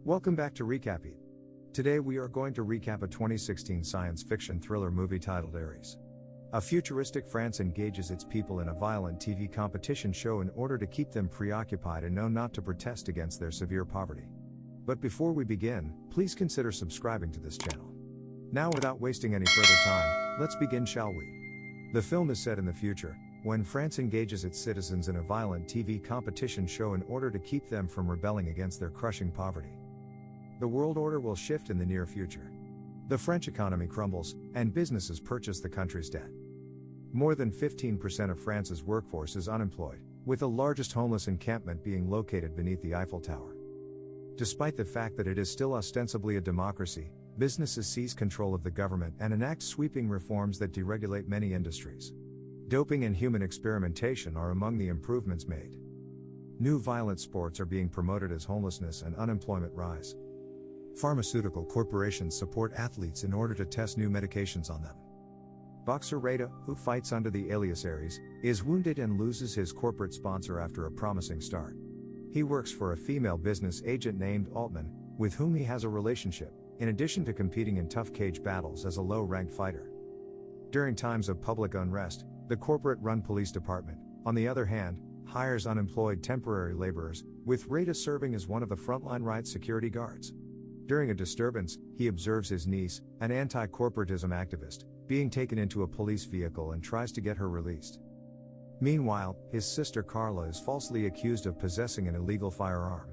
Welcome back to Recap It. Today we are going to recap a 2016 science fiction thriller movie titled Ares. A futuristic France engages its people in a violent TV competition show in order to keep them preoccupied and know not to protest against their severe poverty. But before we begin, please consider subscribing to this channel. Now without wasting any further time, let's begin, shall we? The film is set in the future, when France engages its citizens in a violent TV competition show in order to keep them from rebelling against their crushing poverty. The world order will shift in the near future. The French economy crumbles, and businesses purchase the country's debt. More than 15% of France's workforce is unemployed, with the largest homeless encampment being located beneath the Eiffel Tower. Despite the fact that it is still ostensibly a democracy, businesses seize control of the government and enact sweeping reforms that deregulate many industries. Doping and human experimentation are among the improvements made. New violent sports are being promoted as homelessness and unemployment rise. Pharmaceutical corporations support athletes in order to test new medications on them. Boxer Reda, who fights under the alias Ares, is wounded and loses his corporate sponsor after a promising start. He works for a female business agent named Altman, with whom he has a relationship, in addition to competing in tough cage battles as a low-ranked fighter. During times of public unrest, the corporate-run police department, on the other hand, hires unemployed temporary laborers, with Reda serving as one of the frontline riot security guards. During a disturbance, he observes his niece, an anti-corporatism activist, being taken into a police vehicle and tries to get her released. Meanwhile, his sister Carla is falsely accused of possessing an illegal firearm.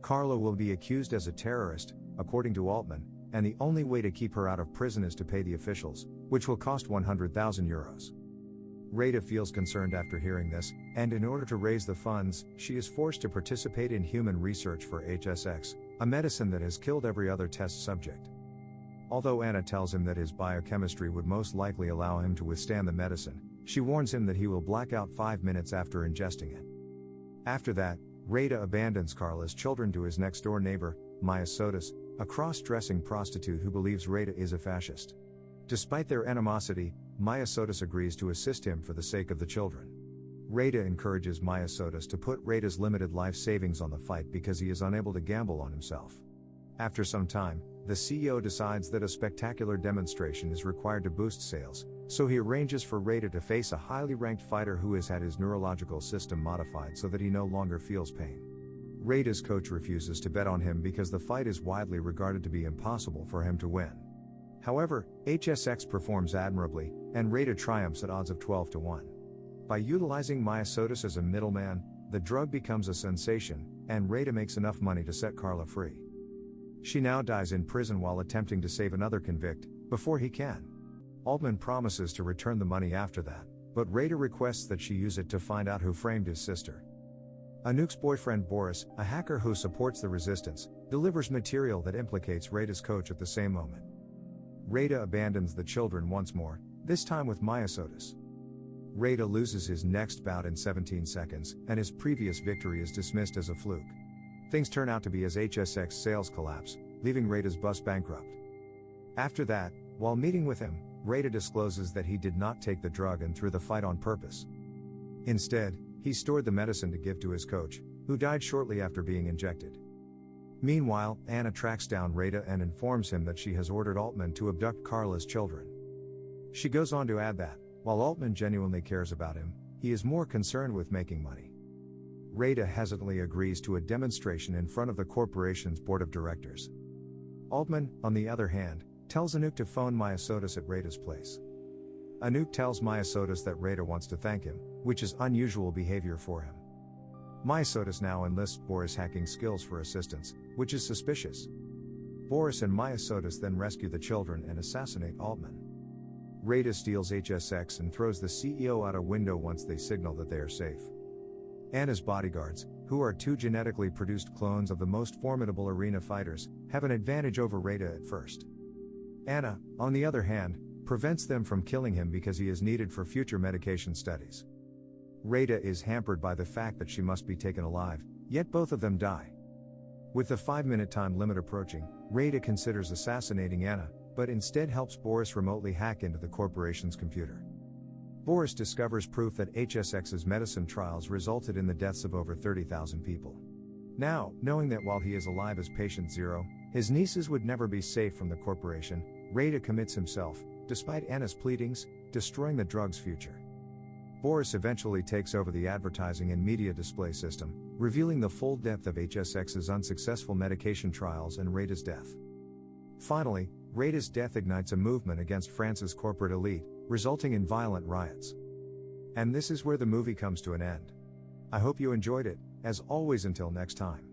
Carla will be accused as a terrorist, according to Altman, and the only way to keep her out of prison is to pay the officials, which will cost 100,000 euros. Reda feels concerned after hearing this, and in order to raise the funds, she is forced to participate in human research for HSX, a medicine that has killed every other test subject. Although Anna tells him that his biochemistry would most likely allow him to withstand the medicine, she warns him that he will black out 5 minutes after ingesting it. After that, Reda abandons Carla's children to his next-door neighbor, Maya Sotis, a cross-dressing prostitute who believes Reda is a fascist. Despite their animosity, Maya Sotis agrees to assist him for the sake of the children. Reda encourages Maya Sotis to put Reda's limited life savings on the fight because he is unable to gamble on himself. After some time, the CEO decides that a spectacular demonstration is required to boost sales, so he arranges for Reda to face a highly ranked fighter who has had his neurological system modified so that he no longer feels pain. Reda's coach refuses to bet on him because the fight is widely regarded to be impossible for him to win. However, HSX performs admirably, and Reda triumphs at odds of 12-1. By utilizing Maya Sotis as a middleman, the drug becomes a sensation, and Reda makes enough money to set Carla free. She now dies in prison while attempting to save another convict, before he can. Altman promises to return the money after that, but Reda requests that she use it to find out who framed his sister. Anouk's boyfriend Boris, a hacker who supports the resistance, delivers material that implicates Reda's coach at the same moment. Reda abandons the children once more, this time with Maya Sotis. Reda loses his next bout in 17 seconds, and his previous victory is dismissed as a fluke. Things turn out to be as HSX sales collapse, leaving Reda's bus bankrupt. After that, while meeting with him, Reda discloses that he did not take the drug and threw the fight on purpose. Instead, he stored the medicine to give to his coach, who died shortly after being injected. Meanwhile, Anna tracks down Reda and informs him that she has ordered Altman to abduct Carla's children. She goes on to add that, while Altman genuinely cares about him, he is more concerned with making money. Reda hesitantly agrees to a demonstration in front of the corporation's board of directors. Altman, on the other hand, tells Anouk to phone Maya Sotis at Reda's place. Anouk tells Maya Sotis that Reda wants to thank him, which is unusual behavior for him. Maya Sotis now enlists Boris' hacking skills for assistance, which is suspicious. Boris and Maya Sotis then rescue the children and assassinate Altman. Reda steals HSX and throws the CEO out a window once they signal that they are safe. Anna's bodyguards, who are two genetically produced clones of the most formidable arena fighters, have an advantage over Reda at first. Anna, on the other hand, prevents them from killing him because he is needed for future medication studies. Reda is hampered by the fact that she must be taken alive, yet both of them die. With the 5-minute time limit approaching, Reda considers assassinating Anna, but instead helps Boris remotely hack into the corporation's computer. Boris discovers proof that HSX's medicine trials resulted in the deaths of over 30,000 people. Now, knowing that while he is alive as Patient Zero, his nieces would never be safe from the corporation, Rada commits himself, despite Anna's pleadings, destroying the drug's future. Boris eventually takes over the advertising and media display system, revealing the full depth of HSX's unsuccessful medication trials and Rada's death. Finally, Rada's death ignites a movement against France's corporate elite, resulting in violent riots. And this is where the movie comes to an end. I hope you enjoyed it. As always, until next time.